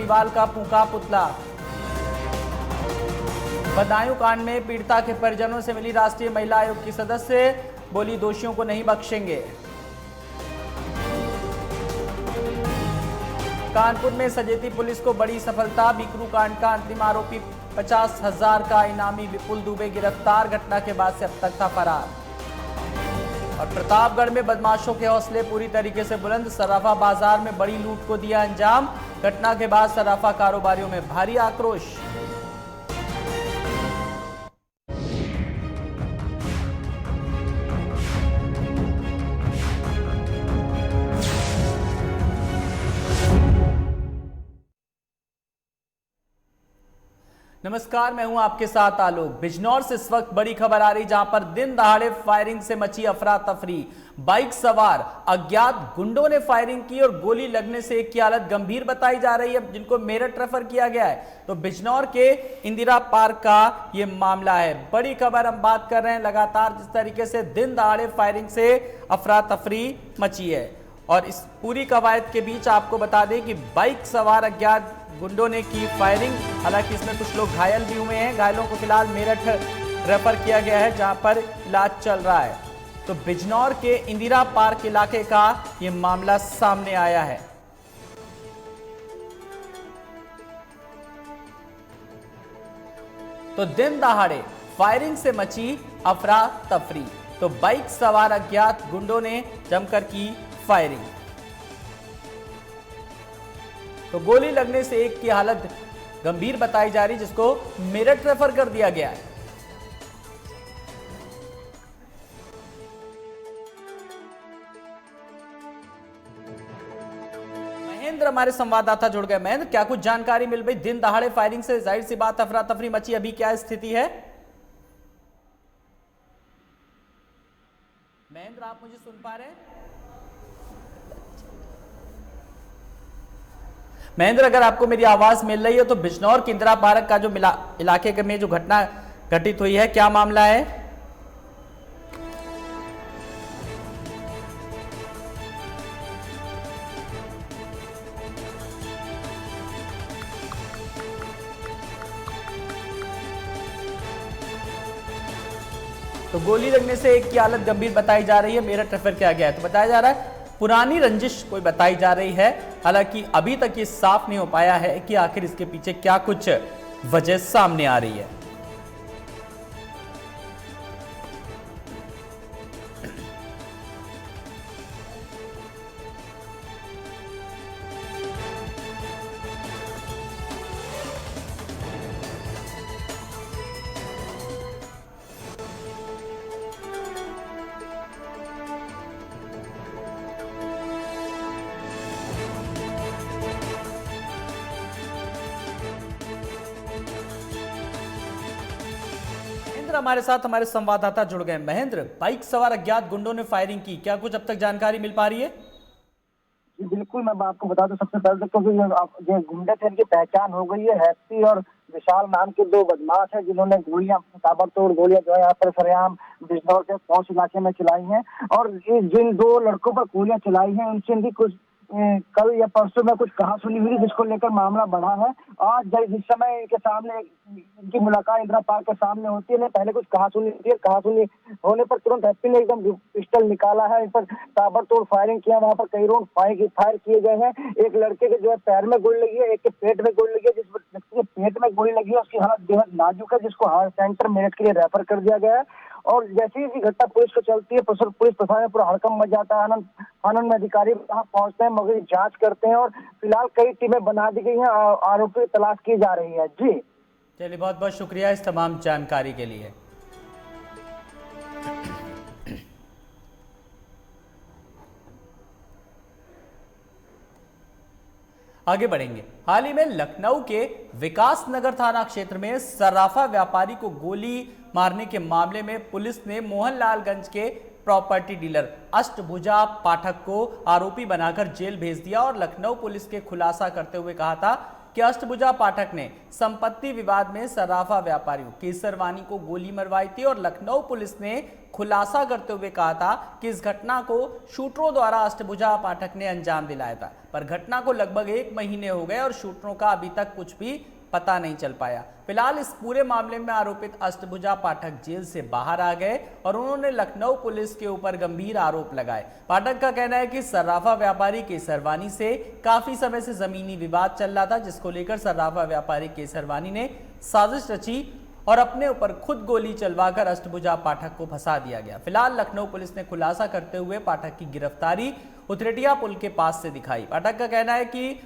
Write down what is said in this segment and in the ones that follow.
केजरीवाल का फूंका पुतला। बदायूं कांड में पीड़िता के परिजनों से मिली राष्ट्रीय महिला आयोग की सदस्य, बोली दोषियों को नहीं बख्शेंगे। कानपुर में सजेती पुलिस को बड़ी सफलता, बिकरू कांड का अंतिम आरोपी 50,000 का इनामी विपुल दुबे गिरफ्तार, घटना के बाद से अब तक था फरार। और प्रतापगढ़ में बदमाशों के हौसले पूरी तरीके से बुलंद, सराफा बाजार में बड़ी लूट को दिया अंजाम, घटना के बाद सराफा कारोबारियों में भारी आक्रोश। नमस्कार, मैं हूं आपके साथ आलोक। बिजनौर से इस वक्त बड़ी खबर आ रही, जहां पर दिन दहाड़े फायरिंग से मची अफरा तफरी। बाइक सवार अज्ञात गुंडों ने फायरिंग की और गोली लगने से एक की हालत गंभीर बताई जा रही है, जिनको मेरठ रेफर किया गया है। तो बिजनौर के इंदिरा पार्क का यह मामला है। बड़ी खबर हम बात कर रहे हैं, लगातार जिस तरीके से दिन दहाड़े फायरिंग से अफरा तफरी मची है, और इस पूरी कवायद के बीच आपको बता दें कि बाइक सवार अज्ञात गुंडों ने की फायरिंग। हालांकि इसमें कुछ लोग घायल भी हुए हैं। घायलों को फिलहाल मेरठ रेफर किया गया है, जहां पर इलाज चल रहा है। तो बिजनौर के इंदिरा पार्क इलाके का यह मामला सामने आया है। तो दिन दहाड़े फायरिंग से मची अफरा तफरी। तो बाइक सवार अज्ञात गुंडों ने जमकर की फायरिंग, तो गोली लगने से एक की हालत गंभीर बताई जा रही, जिसको मेरठ रेफर कर दिया गया है। महेंद्र हमारे संवाददाता जुड़ गए। महेंद्र, क्या कुछ जानकारी मिल गई? दिन दहाड़े फायरिंग से जाहिर सी बात अफरा तफरी मची, अभी क्या स्थिति है? महेंद्र, आप मुझे सुन पा रहे हैं? महेंद्र, अगर आपको मेरी आवाज मिल रही है तो बिजनौर के इंदिरा पार्क का जो इलाके में जो घटना घटित हुई है, क्या मामला है? तो गोली लगने से एक की हालत गंभीर बताई जा रही है, मेरठ रेफर किया गया है। तो बताया जा रहा है पुरानी रंजिश कोई बताई जा रही है। हालांकि अभी तक ये साफ नहीं हो पाया है कि आखिर इसके पीछे क्या कुछ वजह सामने आ रही है। हमारे साथ हमारे संवाददाता जुड़ गए। महेंद्र, बाइक सवार अज्ञात गुंडों ने फायरिंग की, क्या कुछ अब तक जानकारी मिल पा रही है? जी बिल्कुल, मैं आपको बता दूं सबसे पहले तो जो गुंडे थे इनकी पहचान हो गई है। हैप्पी और विशाल नाम के दो बदमाश हैं, जिन्होंने गोलियां, ताबड़तोड़ गोलियां जो है यहाँ पर सरेआम बिजनौर के पौष इलाके में चलाई हैं। और जिन दो लड़कों पर गोलियां चलाई हैं, उनसे इनकी कुछ कल या परसों में कुछ कहा सुनी हुई, जिसको लेकर मामला बढ़ा है। आज जिस समय इनके सामने इनकी मुलाकात इंदिरा पार्क के सामने होती है, पहले कुछ कहा सुनी होती है। कहा सुनी होने पर तुरंत हैप्पी ने एकदम पिस्टल निकाला है, इन पर ताबड़तोड़ फायरिंग किया। वहां पर कई राउंड फायर किए गए हैं। एक लड़के के जो है पैर में गोली लगी है, एक के पेट में गोली लगी है। जिस व्यक्ति के पेट में गोली लगी है उसकी हालत बेहद नाजुक है, जिसको हार्ट सेंटर मेरठ के लिए रेफर कर दिया गया है। और जैसे ही घटना पुलिस को चलती है, पुलिस प्रशासन में पूरा हड़कंप मच जाता है। आनंद में अधिकारी वहां पहुंचते हैं, मगर जांच करते हैं, और फिलहाल कई टीमें बना दी गई हैं, आरोपी की तलाश की जा रही है। जी चलिए, बहुत बहुत शुक्रिया इस तमाम जानकारी के लिए। आगे बढ़ेंगे। हाल ही में लखनऊ के विकास नगर थाना क्षेत्र में सर्राफा व्यापारी को गोली मारने के मामले में पुलिस ने मोहनलालगंज के प्रॉपर्टी डीलर अष्टभुजा पाठक को आरोपी बनाकर जेल भेज दिया, और लखनऊ पुलिस के खुलासा करते हुए कहा था कि अष्टभुजा पाठक ने संपत्ति विवाद में सर्राफा व्यापारियों केसरवानी को गोली मरवाई थी और लखनऊ पुलिस ने खुलासा करते हुए कहा था कि इस घटना को शूटरों द्वारा अष्टभुजा पाठक ने अंजाम दिलाया था। पर घटना को लगभग 1 महीने हो गए और शूटरों का अभी तक कुछ भी पता नहीं चल पाया। फिलहाल इस पूरे मामले में आरोपित अष्टभुजा पाठक जेल से बाहर आ गए और उन्होंने लखनऊ पुलिस के ऊपर गंभीर आरोप लगाए। पाठक का कहना है कि सर्राफा व्यापारी केसरवानी से काफी समय से जमीनी विवाद चल रहा था, जिसको लेकर सर्राफा व्यापारी केसरवानी ने साजिश रची और अपने ऊपर खुद गोली चलवाकर अष्टभुजा पाठक को फंसा दिया गया। फिलहाल लखनऊ पुलिस ने खुलासा करते हुए पाठक की गिरफ्तारी उतरेटिया पुल के पास से दिखाई। पाठक का कहना है कि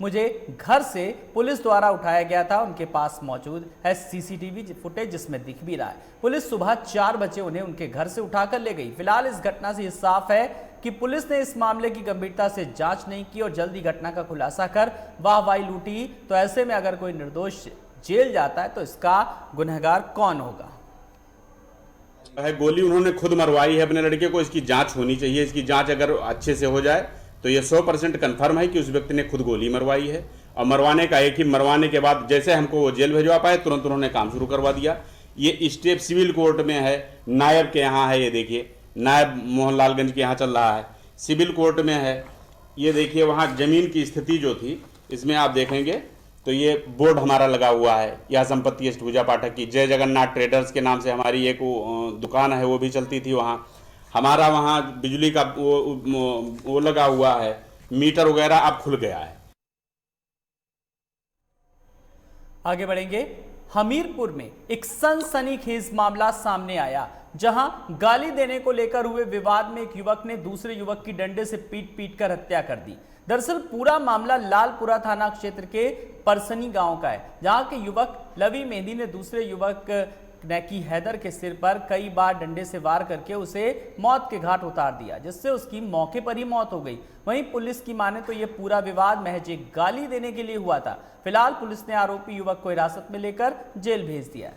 मुझे घर से पुलिस द्वारा उठाया गया था, उनके पास मौजूद है सीसीटीवी फुटेज जिसमें दिख भी रहा है। पुलिस सुबह 4 बजे उन्हें उनके घर से उठाकर ले गई। फिलहाल इस घटना से ये साफ है कि पुलिस ने इस मामले की गंभीरता से जांच नहीं की और जल्दी घटना का खुलासा कर वाहवाही लूटी। तो ऐसे में अगर कोई निर्दोष जेल जाता है तो इसका गुनहगार कौन होगा? गोली उन्होंने खुद मरवाई है अपने लड़के को, इसकी जांच होनी चाहिए। इसकी जांच अगर अच्छे से हो जाए तो ये 100% कन्फर्म है कि उस व्यक्ति ने खुद गोली मरवाई है। और मरवाने का एक ही मरवाने के बाद जैसे हमको वो जेल भिजवा पाए तुरंत उन्होंने काम शुरू करवा दिया। ये स्टेप सिविल कोर्ट में है, नायब के यहाँ है, ये देखिए नायब मोहनलालगंज के यहाँ चल रहा है, सिविल कोर्ट में है। ये देखिए वहाँ जमीन की स्थिति जो थी इसमें आप देखेंगे तो ये बोर्ड हमारा लगा हुआ है। यह संपत्ति अष्टभुजा पाठक की जय जगन्नाथ ट्रेडर्स के नाम से हमारी एक दुकान है, वो भी चलती थी वहाँ। हमारा वहाँ बिजली का वो लगा हुआ है, मीटर वगैरह अब खुल गया है। आगे बढ़ेंगे। हमीरपुर में एक सनसनीखेज मामला सामने आया, जहां गाली देने को लेकर हुए विवाद में एक युवक ने दूसरे युवक की डंडे से पीट कर हत्या कर दी। दरअसल पूरा मामला लालपुरा थाना क्षेत्र के परसनी गांव का है, जहां के युवक लवी मेहंदी ने दूसरे युवक नैकी हैदर के सिर पर कई बार डंडे से वार करके उसे मौत के घाट उतार दिया, जिससे उसकी मौके पर ही मौत हो गई। वहीं पुलिस की माने तो यह पूरा विवाद महज एक गाली देने के लिए हुआ था। फिलहाल पुलिस ने आरोपी युवक को हिरासत में लेकर जेल भेज दिया है।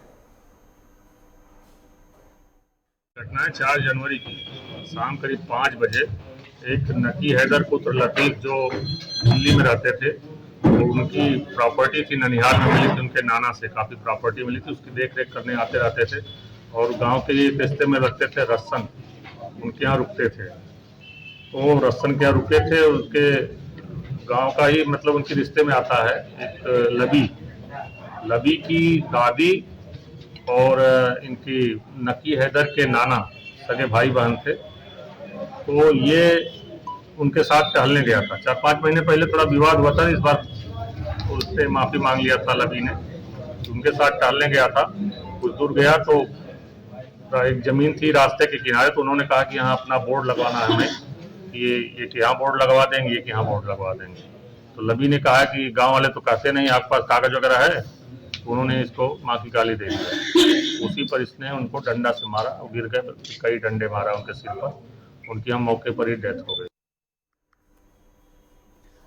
घटना है 4 जनवरी की शाम करीब 5 बजे। एक नकी हैदर पुत्र लतीफ जो दिल्ली में रहते थे, तो उनकी प्रॉपर्टी थी ननिहाल में मिली थी, उनके नाना से काफ़ी प्रॉपर्टी मिली थी, उसकी देख रेख करने आते रहते थे। और गांव के लिए रिश्ते में रखते थे रस्सन, उनके यहाँ रुकते थे। तो रस्सन के यहाँ रुके थे, उसके गांव का ही मतलब उनके रिश्ते में आता है एक लबी की दादी और इनकी नकी हैदर के नाना सगे भाई बहन थे। तो ये उनके साथ टहलने गया था। 4-5 महीने पहले थोड़ा विवाद हुआ था, इस बार उससे माफी मांग लिया था लबी ने। उनके साथ टहलने गया था, कुछ दूर गया तो एक जमीन थी रास्ते के किनारे, तो उन्होंने कहा कि यहाँ अपना बोर्ड लगवाना है हमें, ये कि यहाँ बोर्ड लगवा देंगे, ये कि यहाँ बोर्ड लगवा देंगे। तो लबी ने कहा कि गांव वाले तो कहते नहीं, आपके पास कागज वगैरह है? तो उन्होंने इसको माँ की गाली दे दी। उसी पर इसने उनको डंडा से मारा, गिर गए, कई डंडे मारा उनके सिर पर, उनकी हम मौके पर ही डेथ हो गई।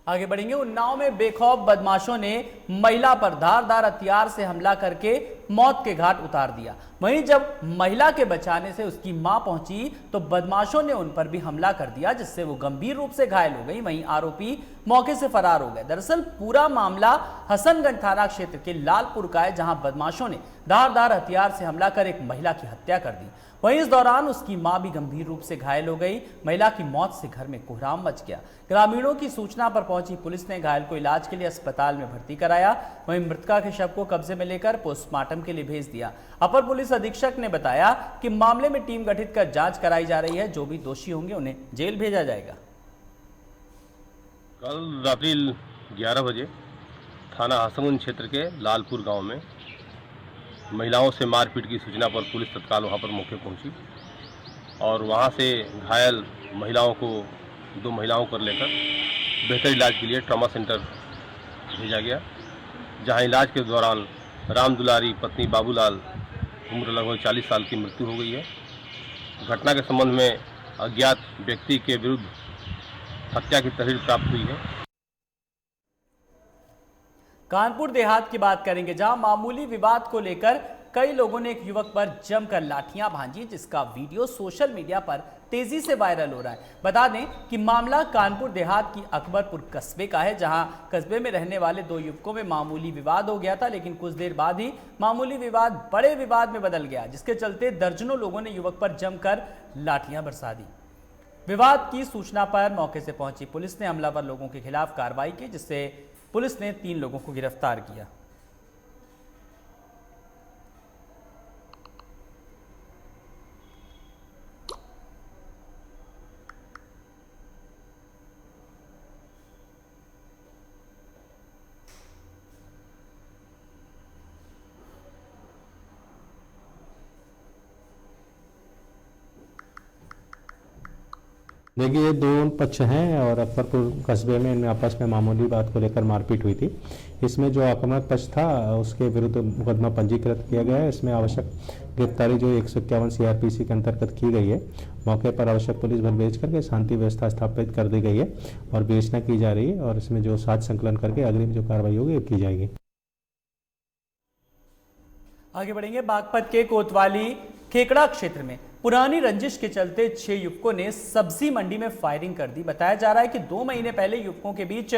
आगे बढ़ेंगे। उन्नाव में बेखौफ बदमाशों ने महिला पर धारदार हथियार से हमला करके मौत के घाट उतार दिया। वहीं जब महिला के बचाने से उसकी मां पहुंची तो बदमाशों ने उन पर भी हमला कर दिया, जिससे वो गंभीर रूप से घायल हो गई। वहीं आरोपी मौके से फरार हो गए। दरअसल पूरा मामला हसनगंज थाना क्षेत्र के लालपुर का है, जहां बदमाशों ने धारदार हथियार से हमला कर एक महिला की हत्या कर दी। वहीं इस दौरान उसकी मां भी गंभीर रूप से घायल हो गई। महिला की मौत से घर में कोहराम मच गया। ग्रामीणों की सूचना पर पहुंची पुलिस ने घायल को इलाज के लिए अस्पताल में भर्ती कराया। वहीं मृतका के शव को कब्जे में लेकर पोस्टमार्टम के लिए भेज दिया। अपर पुलिस अधीक्षक ने बताया कि मामले में टीम गठित कर जांच कराई जा रही है। जो भी दोषी होंगे उन्हें जेल भेजा जाएगा। कल रात्रि 11 बजे थाना हसनगंज क्षेत्र के लालपुर गांव में महिलाओं से मारपीट की सूचना पर पुलिस तत्काल वहां पर मौके पहुंची और वहां से घायल महिलाओं को 2 महिलाओं को लेकर बेहतर इलाज के लिए ट्रॉमा सेंटर भेजा गया, जहां इलाज के दौरान राम दुलारी पत्नी बाबूलाल उम्र लगभग 40 साल की मृत्यु हो गई है। घटना के संबंध में अज्ञात व्यक्ति के विरुद्ध हत्या की तहरीर प्राप्त हुई है। कानपुर देहात की बात करेंगे, जहां मामूली विवाद को लेकर कई लोगों ने एक युवक पर जमकर लाठियां भांजी, जिसका वीडियो सोशल मीडिया पर तेजी से वायरल हो रहा है। बता दें कि मामला कानपुर देहात की अकबरपुर कस्बे का है, जहां कस्बे में रहने वाले दो युवकों में मामूली विवाद हो गया था, लेकिन कुछ देर बाद ही मामूली विवाद बड़े विवाद में बदल गया, जिसके चलते दर्जनों लोगों ने युवक पर जमकर लाठियां बरसा दी। विवाद की सूचना पर मौके से पहुंची पुलिस ने हमलावर लोगों के खिलाफ कार्रवाई की, जिससे पुलिस ने 3 लोगों को गिरफ्तार किया। देखिए, ये दो पक्ष हैं और अकबरपुर कस्बे में इनमें आपस में मामूली बात को लेकर मारपीट हुई थी। इसमें जो आक्रामक पक्ष था उसके विरुद्ध मुकदमा पंजीकृत किया गया है। इसमें आवश्यक गिरफ्तारी जो 151 CRPC के अंतर्गत की गई है। मौके पर आवश्यक पुलिस बल भेज करके शांति व्यवस्था स्थापित कर दी गई है और विवेचना की जा रही है और इसमें जो साक्ष्य संकलन करके अग्रिम जो कार्रवाई होगी वो की जाएगी। आगे बढ़ेंगे। बागपत के कोतवाली खेकड़ा क्षेत्र में पुरानी रंजिश के चलते 6 युवकों ने सब्जी मंडी में फायरिंग कर दी। बताया जा रहा है कि 2 महीने पहले युवकों के बीच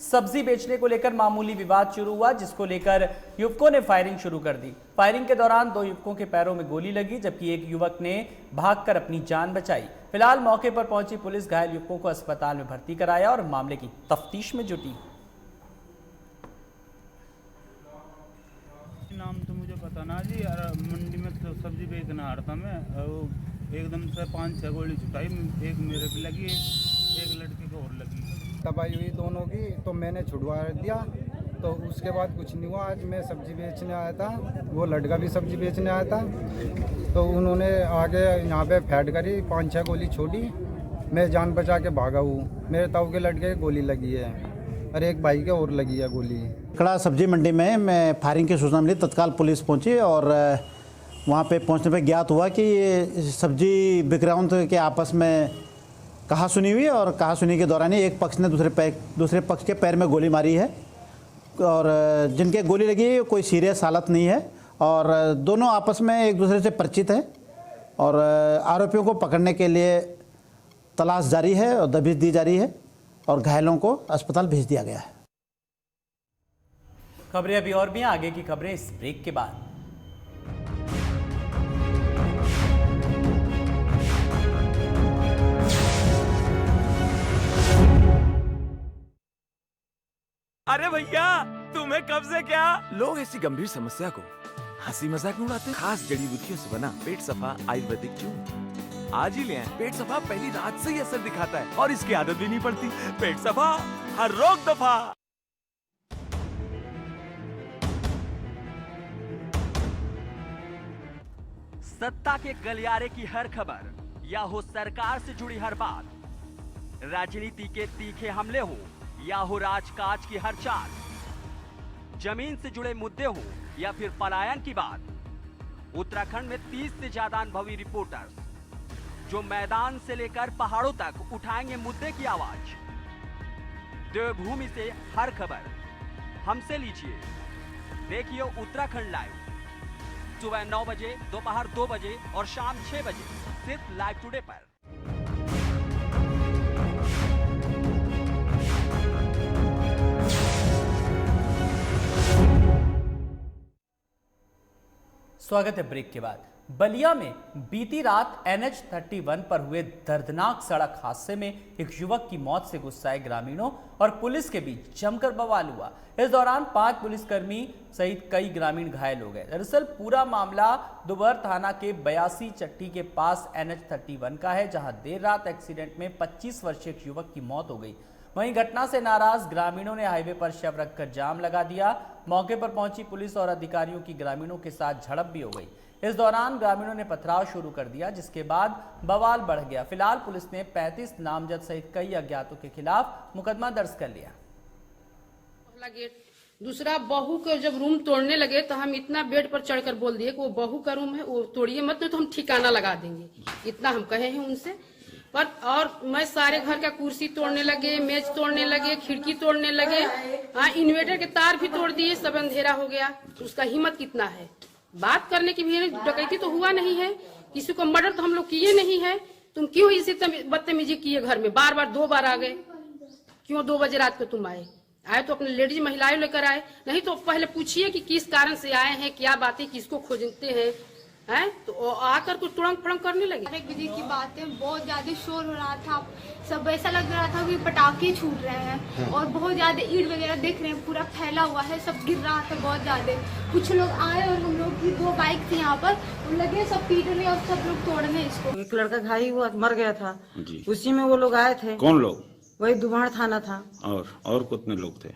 सब्जी बेचने को लेकर मामूली विवाद शुरू हुआ, जिसको लेकर युवकों ने फायरिंग शुरू कर दी। फायरिंग के दौरान 2 युवकों के पैरों में गोली लगी, जबकि एक युवक ने भागकर अपनी जान बचाई। फिलहाल मौके पर पहुंची पुलिस घायल युवकों को अस्पताल में भर्ती कराया और मामले की तफ्तीश में जुटी। नाम तो मुझे पता ना जी, यार मंडी में तो सब्जी बेचना आ रहा था मैं, एकदम से 5-6 गोली छुटाई, एक मेरे पे लगी, एक लड़के को और लगी। तबाही हुई दोनों की, तो मैंने छुड़वा दिया। तो उसके बाद कुछ नहीं हुआ। आज मैं सब्जी बेचने आया था, वो लड़का भी सब्जी बेचने आया था, तो उन्होंने आगे यहाँ पे फैट करी, 5-6 गोली छोड़ी, मैं जान बचा के भागा हूँ। मेरे ताऊ के लड़के की गोली लगी है और एक भाई के और लगी है गोली। खेकड़ा सब्जी मंडी में मैं फायरिंग की सूचना मिली, तत्काल पुलिस पहुंची और वहां पे पहुंचने पे ज्ञात हुआ कि ये सब्जी विक्रेताओं के आपस में कहासुनी हुई और कहासुनी के दौरान ही एक पक्ष ने दूसरे पक्ष के पैर में गोली मारी है और जिनके गोली लगी है कोई सीरियस हालत नहीं है और दोनों आपस में एक दूसरे से परिचित हैं और आरोपियों को पकड़ने के लिए तलाश जारी है और दबिश दी जा रही है और घायलों को अस्पताल भेज दिया गया है। खबरें अभी और भी हैं, आगे की खबरें इस ब्रेक के बाद। अरे भैया, तुम्हें कब से क्या? लोग ऐसी गंभीर समस्या को हंसी मजाक में उड़ाते। खास जड़ी बूटियों से बना पेट सफा आयुर्वेदिक चूर्ण आज ही ले आए। पेट सफा पहली रात से ही असर दिखाता है और इसकी आदत भी नहीं पड़ती। पेट सफा, हर रोग दफा। सत्ता के गलियारे की हर खबर या हो सरकार से जुड़ी हर बात, राजनीति के तीखे हमले हो या हो राजकाज की हर चाल, जमीन से जुड़े मुद्दे हो या फिर पलायन की बात, उत्तराखंड में 30 से ज्यादा अनुभवी रिपोर्टर्स जो मैदान से लेकर पहाड़ों तक उठाएंगे मुद्दे की आवाज। देवभूमि से हर खबर हमसे लीजिए। देखिए उत्तराखंड लाइव सुबह 9 बजे, दोपहर 2 बजे और शाम 6 बजे सिर्फ लाइव टुडे पर। स्वागत है ब्रेक के बाद। बलिया में बीती रात NH 31 पर हुए दर्दनाक सड़क हादसे में एक युवक की मौत से गुस्साए ग्रामीणों और पुलिस के बीच जमकर बवाल हुआ। इस दौरान 5 पुलिसकर्मी सहित कई ग्रामीण घायल हो गए। दरअसल पूरा मामला दुबर थाना के 82 चट्टी के पास NH 31 का है, जहां देर रात एक्सीडेंट में 25 वर्षीय एक युवक की मौत हो गई। वहीं घटना से नाराज ग्रामीणों ने हाईवे पर शव रखकर जाम लगा दिया। मौके पर पहुंची पुलिस और अधिकारियों की ग्रामीणों के साथ झड़प भी हो गई। इस दौरान ग्रामीणों ने पथराव शुरू कर दिया, जिसके बाद बवाल बढ़ गया। फिलहाल पुलिस ने 35 नामजद सहित कई अज्ञातों के खिलाफ मुकदमा दर्ज कर लिया। पहला गेट, दूसरा बहू को जब रूम तोड़ने लगे तो हम इतना बेड पर चढ़कर बोल दिए कि वो बहू का रूम है, वो तोड़िए मत, नहीं तो हम ठिकाना लगा देंगे। इतना हम कहे हैं उनसे। पर और मैं सारे घर का कुर्सी तोड़ने लगे, मेज तोड़ने लगे, खिड़की तोड़ने लगे, हाँ इन्वर्टर के तार भी तोड़ दिए, सब अंधेरा हो गया। उसका हिम्मत कितना है बात करने की भी। डकैती तो हुआ नहीं है, किसी को मर्डर तो हम लोग किए नहीं है, तुम क्यों इसी बदतमीजी किए घर में, बार बार 2 बार आ गए, क्यों 2 बजे रात को तुम आए तो अपने लेडीज महिलाएं लेकर आए, नहीं तो पहले पूछिए कि किस कारण से आए हैं, क्या बातें, किसको खोजते हैं, तो आकर कुछ तुरंत फड़ंग करने लगे। 1 बजे की बात है, बहुत ज्यादा शोर हो रहा था, सब ऐसा लग रहा था कि पटाखे छूट रहे हैं और बहुत ज्यादा ईंट वगैरह देख रहे हैं, पूरा फैला हुआ है, सब गिर रहा था बहुत ज्यादा। कुछ लोग आए और हम लोग की 2 बाइक थी यहाँ पर, लगे सब पीटने और सब लोग तोड़ने इसको। एक लड़का घायल हुआ, मर गया था, उसी में वो लोग आए थे। कौन लोग? वही दुभाड़ थाना था। और कितने लोग थे?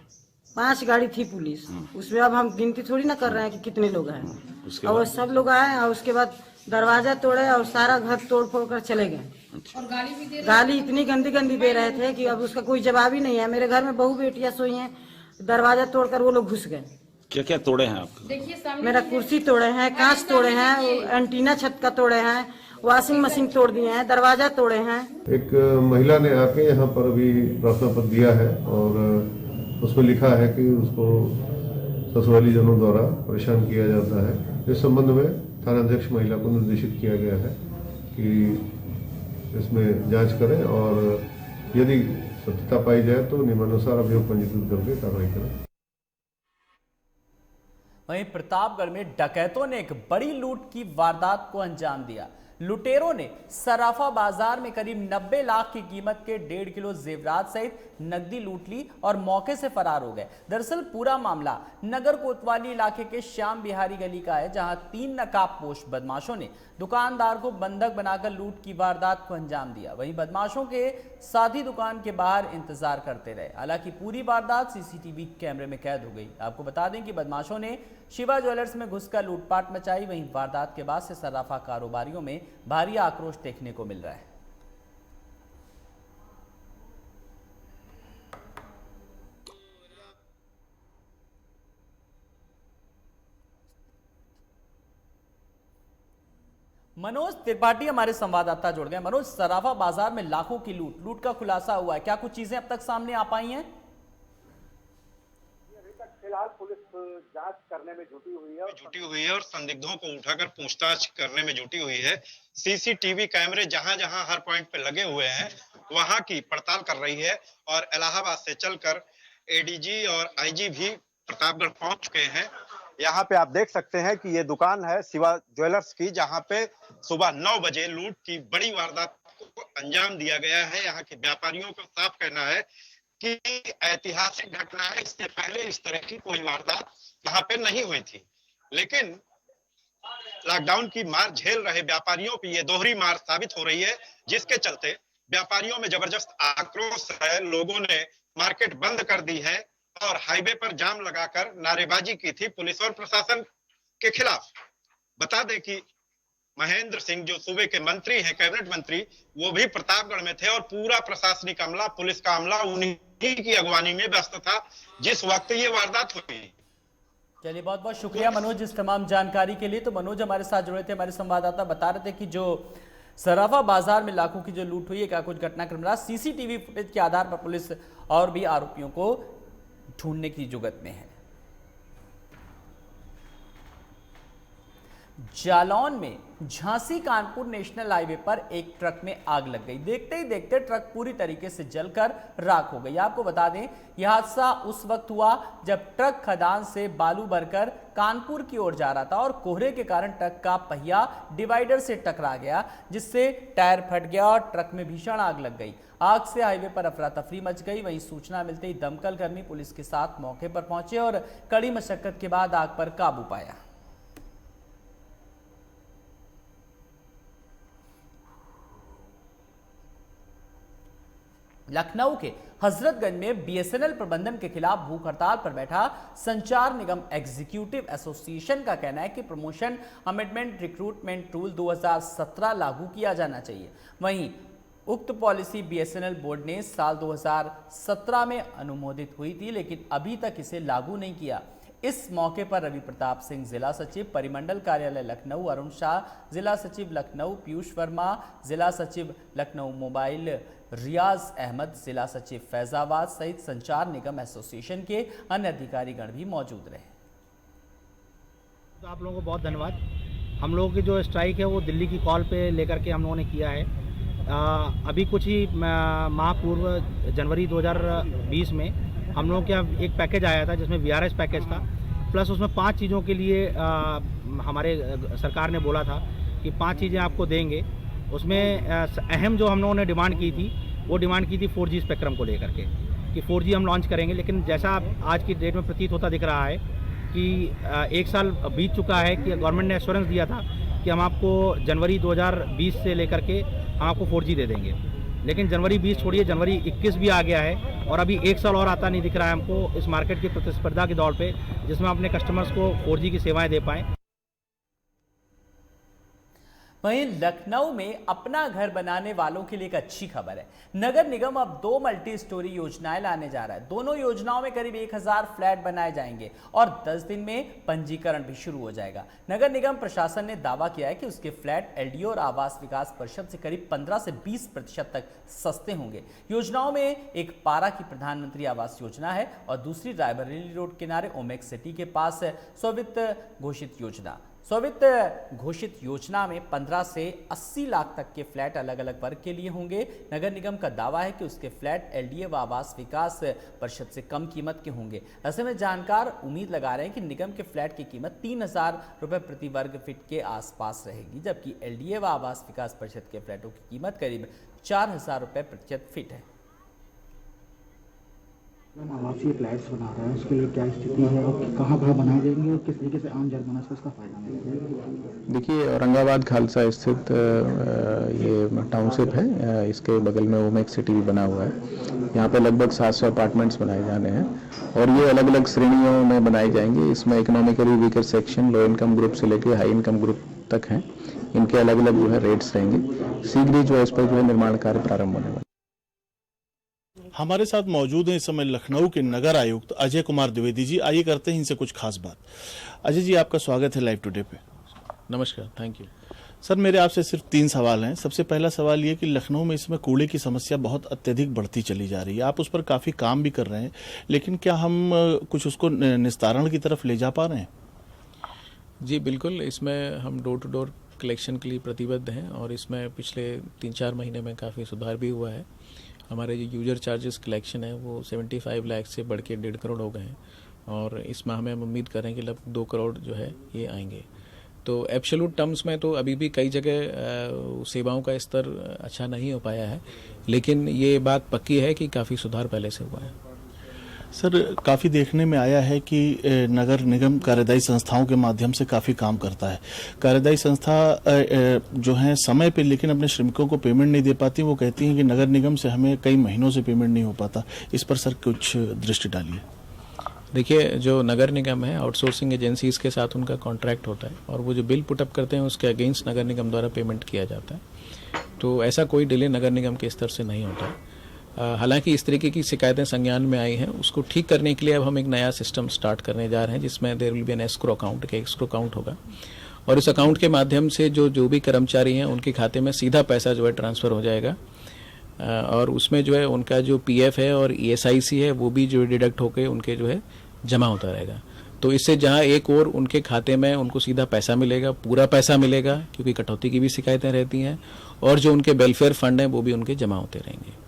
5 गाड़ी थी पुलिस, उसमें अब हम गिनती थोड़ी ना कर रहे हैं कि कितने लोग हैं। और वो सब लोग आए और उसके बाद दरवाजा तोड़े और सारा घर तोड़ फोड़ कर चले गए। और गाली इतनी गंदी गंदी दे रहे थे कि अब उसका कोई जवाब ही नहीं है। मेरे घर में बहू बेटियां सोई हैं, दरवाजा तोड़कर वो लोग घुस गए। क्या क्या तोड़े हैं आपके? देखिए सामने मेरा कुर्सी तोड़े हैं, कांच तोड़े हैं, एंटीना छत का तोड़े हैं, वॉशिंग मशीन तोड़ दिए हैं, दरवाजा तोड़े हैं। एक महिला ने आके यहाँ पर अभी प्रार्थना पत्र दिया है और उसमें लिखा है कि उसको ससुराली जनों द्वारा परेशान किया जाता है। इस संबंध में थानाध्यक्ष महिला को निर्देशित किया गया है कि इसमें जांच करें और यदि सत्यता पाई जाए तो नियमानुसार अभियोग पंजीकृत करके कार्रवाई करें। वहीं प्रतापगढ़ में डकैतों ने एक बड़ी लूट की वारदात को अंजाम दिया। लुटेरों ने सराफा बाजार में करीब 90 लाख की कीमत के 1.5 किलो जेवरात सहित नकदी लूट ली और मौके से फरार हो गए। दरअसल पूरा मामला नगर कोतवाली इलाके के श्याम बिहारी गली का है, जहां 3 नकाबपोश बदमाशों ने दुकानदार को बंधक बनाकर लूट की वारदात को अंजाम दिया। वहीं बदमाशों के साथी दुकान के बाहर इंतजार करते रहे। हालांकि पूरी वारदात सीसीटीवी कैमरे में कैद हो गई। आपको बता दें कि बदमाशों ने शिवा ज्वेलर्स में घुसकर लूटपाट मचाई। वहीं वारदात के बाद से सराफा कारोबारियों में भारी आक्रोश देखने को मिल रहा है। मनोज त्रिपाठी हमारे संवाददाता जुड़ गए। मनोज, सराफा बाजार में लाखों की लूट का खुलासा हुआ है, क्या कुछ चीजें अब तक सामने आ पाई हैं? अभी तक फिलहाल पुलिस जांच करने में जुटी हुई है और संदिग्धों को उठाकर पूछताछ करने में जुटी हुई है। सीसीटीवी कैमरे जहां जहां हर पॉइंट पे लगे हुए हैं वहां की पड़ताल कर रही है और इलाहाबाद से चलकर एडीजी और आईजी भी प्रतापगढ़ पहुंच चुके हैं। यहाँ पे आप देख सकते हैं कि ये दुकान है शिवा ज्वेलर्स की, जहाँ पे सुबह 9 बजे लूट की बड़ी वारदात को अंजाम दिया गया है। यहाँ के व्यापारियों का साफ कहना है कि ऐतिहासिक घटना है, इससे पहले इस तरह की कोई वारदात यहाँ पे नहीं हुई थी। लेकिन लॉकडाउन की मार झेल रहे व्यापारियों की ये दोहरी मार साबित हो रही है, जिसके चलते व्यापारियों में जबरदस्त आक्रोश है। लोगों ने मार्केट बंद कर दी है और हाईवे पर जाम लगाकर नारेबाजी की थी पुलिस और प्रशासन के खिलाफ। बता दें कि महेंद्र सिंह जो सूबे के मंत्री हैं, कैबिनेट मंत्री, वो भी प्रतापगढ़ में थे और पूरा प्रशासनिक अमला, पुलिस का अमला उन्हीं की अगवानी में व्यस्त था जिस वक्त ये वारदात हुई। चलिए, बहुत बहुत शुक्रिया मनोज इस तमाम जानकारी के लिए। तो मनोज हमारे साथ जुड़े थे, हमारे संवाददाता बता रहे थे कि जो सराफा बाजार में लाखों की जो लूट हुई है, क्या कुछ घटनाक्रम रहा। सीसीटीवी फुटेज के आधार पर पुलिस और भी आरोपियों को ढूंढने की जुगत में है। जालौन में झांसी कानपुर नेशनल हाईवे पर एक ट्रक में आग लग गई। देखते ही देखते ट्रक पूरी तरीके से जलकर राख हो गई। आपको बता दें, यह हादसा उस वक्त हुआ जब ट्रक खदान से बालू भरकर कानपुर की ओर जा रहा था और कोहरे के कारण ट्रक का पहिया डिवाइडर से टकरा गया, जिससे टायर फट गया और ट्रक में भीषण आग लग गई। आग से हाईवे पर अफरा तफरी मच गई। वहीं सूचना मिलते ही दमकल कर्मी पुलिस के साथ मौके पर पहुंचे और कड़ी मशक्कत के बाद आग पर काबू पाया। लखनऊ के हजरतगंज में बीएसएनएल प्रबंधन के खिलाफ भूख हड़ताल पर बैठा संचार निगम एग्जीक्यूटिव एसोसिएशन का कहना है कि प्रमोशन अमेंडमेंट रिक्रूटमेंट रूल 2017 लागू किया जाना चाहिए। वहीं उक्त पॉलिसी बीएसएनएल बोर्ड ने साल 2017 में अनुमोदित हुई थी, लेकिन अभी तक इसे लागू नहीं किया। इस मौके पर रवि प्रताप सिंह जिला सचिव परिमंडल कार्यालय लखनऊ, अरुण शाह जिला सचिव लखनऊ, पीयूष वर्मा जिला सचिव लखनऊ मोबाइल, रियाज अहमद जिला सचिव फैजाबाद सहित संचार निगम एसोसिएशन के अन्य अधिकारीगण भी मौजूद रहे। तो आप लोगों को बहुत धन्यवाद। हम लोगों की जो स्ट्राइक है वो दिल्ली की कॉल पे लेकर के हम लोगों ने किया है अभी कुछ ही माह पूर्व जनवरी 2020 में हम लोगों के यहाँ एक पैकेज आया था जिसमें VRS पैकेज था, प्लस उसमें 5 चीज़ों के लिए हमारे सरकार ने बोला था कि 5 चीज़ें आपको देंगे। उसमें अहम जो हम लोगों ने डिमांड की थी वो डिमांड की थी 4G स्पेक्ट्रम को लेकर के कि 4G हम लॉन्च करेंगे। लेकिन जैसा आज की डेट में प्रतीत होता दिख रहा है कि 1 साल बीत चुका है कि गवर्नमेंट ने एश्योरेंस दिया था कि हम आपको जनवरी 2020 से लेकर के हम आपको 4G दे देंगे, लेकिन जनवरी 20 छोड़िए जनवरी 21 भी आ गया है और अभी 1 साल और आता नहीं दिख रहा है हमको इस मार्केट की प्रतिस्पर्धा के दौर पे, जिसमें हम अपने कस्टमर्स को 4G की सेवाएं दे पाएँ। वहीं लखनऊ में अपना घर बनाने वालों के लिए एक अच्छी खबर है। नगर निगम अब 2 मल्टी स्टोरी योजनाएं लाने जा रहा है। दोनों योजनाओं में करीब 1000 फ्लैट बनाए जाएंगे और 10 दिन में पंजीकरण भी शुरू हो जाएगा। नगर निगम प्रशासन ने दावा किया है कि उसके फ्लैट LDO और आवास विकास परिषद से करीब 15 से 20% तक सस्ते होंगे। योजनाओं में एक पारा की प्रधानमंत्री आवास योजना है और दूसरी रायबरेली रोड किनारे ओमेक्स सिटी के पास स्ववित्त घोषित योजना। स्ववित्त घोषित योजना में 15 से 80 लाख तक के फ्लैट अलग अलग वर्ग के लिए होंगे। नगर निगम का दावा है कि उसके फ्लैट LDA व आवास विकास परिषद से कम कीमत के होंगे। ऐसे में जानकार उम्मीद लगा रहे हैं कि निगम के फ्लैट की कीमत 3000 रुपये प्रति वर्ग फीट के आसपास रहेगी, जबकि LDA व आवास विकास परिषद के फ्लैटों की कीमत करीब 4000 रुपये प्रति फीट है। आवासीय फ्लैट्स बना रहे हैं, उसके लिए क्या स्थिति है और कहाँ बनाए जाएंगे और किस तरीके से आम जनमानस को इसका फायदा मिलेगा? देखिए, औरंगाबाद खालसा स्थित ये टाउनशिप है, इसके बगल में ओमेक्स सिटी भी बना हुआ है। यहाँ पे लगभग 700 अपार्टमेंट्स बनाए जाने हैं और ये अलग अलग श्रेणियों में बनाए जाएंगे। इसमें economically weaker section, low income group से लेकर हाई इनकम ग्रुप तक हैं। इनके अलग अलग जो है रेट्स रहेंगे। शीघ्र ही जो है इस पर जो है निर्माण कार्य प्रारंभ होने वाला। हमारे साथ मौजूद हैं इस समय लखनऊ के नगर आयुक्त अजय कुमार द्विवेदी जी। आइए करते हैं इनसे कुछ खास बात। अजय जी, आपका स्वागत है लाइव टुडे पे। नमस्कार, थैंक यू सर। मेरे आपसे सिर्फ 3 सवाल हैं। सबसे पहला सवाल ये कि लखनऊ में इस समय कूड़े की समस्या बहुत अत्यधिक बढ़ती चली जा रही है। आप उस पर काफ़ी काम भी कर रहे हैं, लेकिन क्या हम कुछ उसको निस्तारण की तरफ ले जा पा रहे हैं? जी बिल्कुल, इसमें हम डोर टू डोर कलेक्शन के लिए प्रतिबद्ध हैं और इसमें पिछले 3-4 महीने में काफ़ी सुधार भी हुआ है। हमारे जो यूजर चार्जेस कलेक्शन है वो 75 लाख से बढ़ के 1.5 करोड़ हो गए हैं और इस माह में हम उम्मीद करें कि लगभग 2 करोड़ जो है ये आएंगे। तो एब्सोल्यूट टर्म्स में तो अभी भी कई जगह सेवाओं का स्तर अच्छा नहीं हो पाया है, लेकिन ये बात पक्की है कि काफ़ी सुधार पहले से हुआ है। सर, काफ़ी देखने में आया है कि नगर निगम कार्यदायी संस्थाओं के माध्यम से काफ़ी काम करता है। कार्यदायी संस्था जो है समय पे लेकिन अपने श्रमिकों को पेमेंट नहीं दे पाती। वो कहती हैं कि नगर निगम से हमें कई महीनों से पेमेंट नहीं हो पाता। इस पर सर कुछ दृष्टि डालिए। देखिए, जो नगर निगम है आउटसोर्सिंग एजेंसीज के साथ उनका कॉन्ट्रैक्ट होता है और वो जो बिल पुटअप करते हैं उसके अगेंस्ट नगर निगम द्वारा पेमेंट किया जाता है। तो ऐसा कोई डिले नगर निगम के स्तर से नहीं होता है। हालांकि इस तरीके की शिकायतें संज्ञान में आई हैं, उसको ठीक करने के लिए अब हम एक नया सिस्टम स्टार्ट करने जा रहे हैं जिसमें there will be an escrow account के एस्क्रो अकाउंट होगा और इस अकाउंट के माध्यम से जो भी कर्मचारी हैं उनके खाते में सीधा पैसा जो है ट्रांसफ़र हो जाएगा और उसमें जो है उनका जो PF है और ESIC है वो भी जो डिडक्ट होकर उनके जो है जमा होता रहेगा। तो इससे जहां एक और उनके खाते में उनको सीधा पैसा मिलेगा, पूरा पैसा मिलेगा, क्योंकि कटौती की भी शिकायतें रहती हैं, और जो उनके वेलफेयर फंड हैं वो भी उनके जमा होते रहेंगे।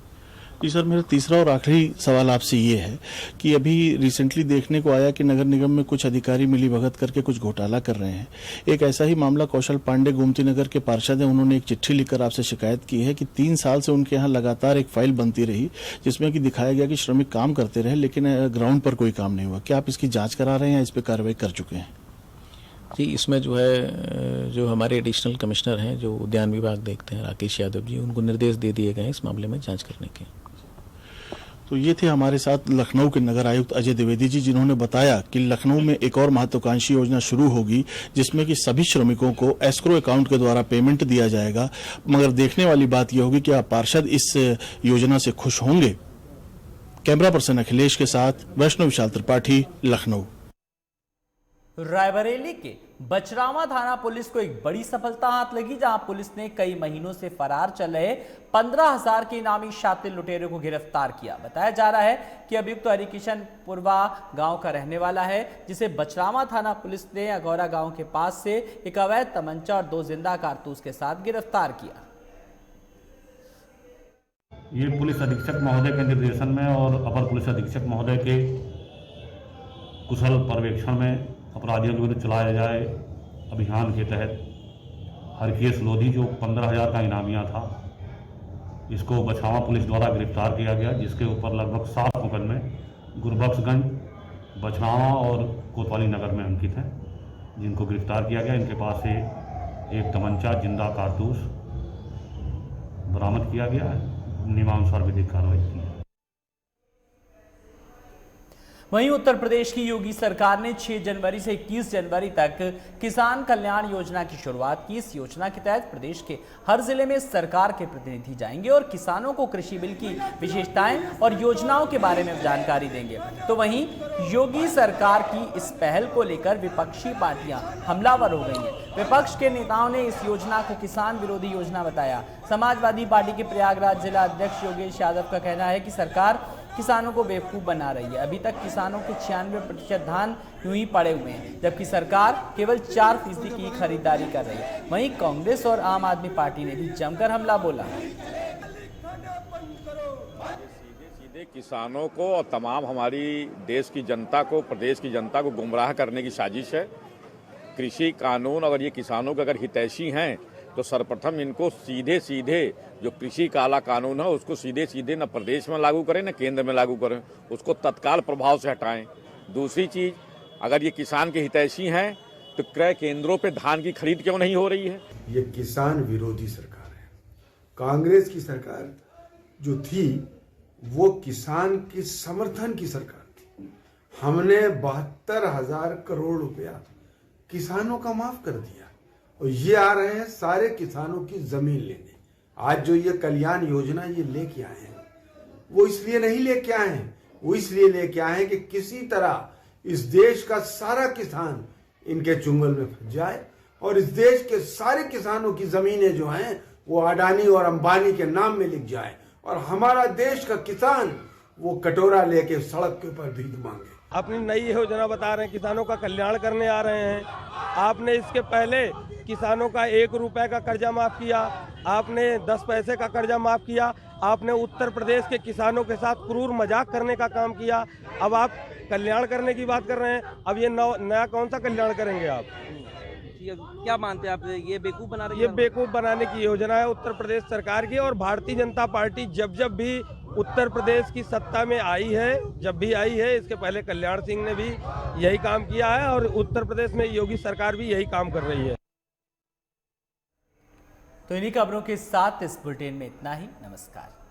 जी सर, मेरा तीसरा और आखिरी सवाल आपसे ये है कि अभी रिसेंटली देखने को आया कि नगर निगम में कुछ अधिकारी मिली भगत करके कुछ घोटाला कर रहे हैं। एक ऐसा ही मामला कौशल पांडे गोमती नगर के पार्षद हैं, उन्होंने एक चिट्ठी लिखकर आपसे शिकायत की है कि 3 साल से उनके यहाँ लगातार एक फाइल बनती रही जिसमें कि दिखाया गया कि श्रमिक काम करते रहे लेकिन ग्राउंड पर कोई काम नहीं हुआ। क्या आप इसकी जाँच करा रहे हैं या इस पर कार्रवाई कर चुके हैं? जी, इसमें जो है जो हमारे एडिशनल कमिश्नर हैं जो उद्यान विभाग देखते हैं राकेश यादव जी, उनको निर्देश दे दिए गए हैं इस मामले में जांच करने के। तो ये थे हमारे साथ लखनऊ के नगर आयुक्त अजय द्विवेदी जी, जिन्होंने बताया कि लखनऊ में एक और महत्वाकांक्षी योजना शुरू होगी जिसमें कि सभी श्रमिकों को एस्क्रो अकाउंट के द्वारा पेमेंट दिया जाएगा। मगर देखने वाली बात यह होगी कि आप पार्षद इस योजना से खुश होंगे। कैमरा पर्सन अखिलेश के साथ वैष्णव विशाल त्रिपाठी, लखनऊ। रायबरेली के बचरावा थाना पुलिस को एक बड़ी सफलता हाथ लगी, जहां पुलिस ने कई महीनों से फरार चल रहे 15,000 के इनामी शातिर लुटेरों को गिरफ्तार किया। बताया जा रहा है कि अभियुक्त हरिकिशन पुरवा गांव का रहने वाला है, जिसे बचरावा थाना पुलिस ने अगौरा गांव के पास से एक अवैध तमंचा और 2 जिंदा कारतूस के साथ गिरफ्तार किया। ये पुलिस अधीक्षक महोदय के निर्देशन में और अपर पुलिस अधीक्षक महोदय के कुशल पर्यवेक्षण में अपराधियों के विरुद्ध चलाया जाए अभियान के तहत हरकेश लोधी जो 15,000 का इनामिया था, इसको बछावा पुलिस द्वारा गिरफ्तार किया गया, जिसके ऊपर लगभग 7 मुकदमे गुरबख्शगंज, बछावा और कोतवाली नगर में अंकित हैं, जिनको गिरफ्तार किया गया। इनके पास से एक तमंचा, जिंदा कारतूस बरामद किया गया है। नियमानुसार विधिक कार्रवाई की। वहीं उत्तर प्रदेश की योगी सरकार ने 6 जनवरी से 21 जनवरी तक किसान कल्याण योजना की शुरुआत की। इस योजना के तहत प्रदेश के हर जिले में सरकार के प्रतिनिधि जाएंगे और किसानों को कृषि बिल की विशेषताएं और योजनाओं के बारे में जानकारी देंगे। तो वहीं योगी सरकार की इस पहल को लेकर विपक्षी पार्टियां हमलावर हो गई हैं। विपक्ष के नेताओं ने इस योजना को किसान विरोधी योजना बताया। समाजवादी पार्टी के प्रयागराज जिला अध्यक्ष योगेश यादव का कहना है कि सरकार किसानों को बेवकूफ़ बना रही है। अभी तक किसानों के 96% धान यूं ही पड़े हुए हैं, जबकि सरकार केवल 4% की खरीदारी कर रही है। वहीं कांग्रेस और आम आदमी पार्टी ने भी जमकर हमला बोला। सीधे किसानों को और तमाम हमारी देश की जनता को, प्रदेश की जनता को गुमराह करने की साजिश है। कृषि कानून अगर ये किसानों के अगर हितैषी हैं तो सर्वप्रथम इनको सीधे सीधे जो कृषि काला कानून है उसको सीधे सीधे न प्रदेश में लागू करें न केंद्र में लागू करें, उसको तत्काल प्रभाव से हटाएं। दूसरी चीज, अगर ये किसान के हितैषी हैं तो क्रय केंद्रों पे धान की खरीद क्यों नहीं हो रही है? ये किसान विरोधी सरकार है। कांग्रेस की सरकार जो थी वो किसान के समर्थन की सरकार थी। हमने 72,000 करोड़ रुपया किसानों का माफ कर दिया और ये आ रहे हैं सारे किसानों की जमीन लेने। आज जो ये कल्याण योजना ये लेके आए हैं, वो इसलिए नहीं लेके आए हैं, वो इसलिए लेके आए हैं कि किसी तरह इस देश का सारा किसान इनके चुंगल में फंस जाए और इस देश के सारे किसानों की जमीनें जो हैं वो अडानी और अंबानी के नाम में लिख जाए और हमारा देश का किसान वो कटोरा लेके सड़क के ऊपर भीख मांगे। अपनी नई योजना बता रहे हैं, किसानों का कल्याण करने आ रहे हैं। आपने इसके पहले किसानों का 1 रुपए का कर्जा माफ किया, आपने 10 पैसे का कर्जा माफ किया, आपने उत्तर प्रदेश के किसानों के साथ क्रूर मजाक करने का काम किया। अब आप कल्याण करने की बात कर रहे हैं। अब ये नया कौन सा कल्याण करेंगे आप? क्या मानते हैं आप, ये बेवकूफ बना रही है? ये बेवकूफ बनाने की योजना है उत्तर प्रदेश सरकार की। और भारतीय जनता पार्टी जब जब भी उत्तर प्रदेश की सत्ता में आई है, जब भी आई है, इसके पहले कल्याण सिंह ने भी यही काम किया है और उत्तर प्रदेश में योगी सरकार भी यही काम कर रही है। तो इन्हीं खबरों के साथ इस बुलेटिन में इतना ही। नमस्कार।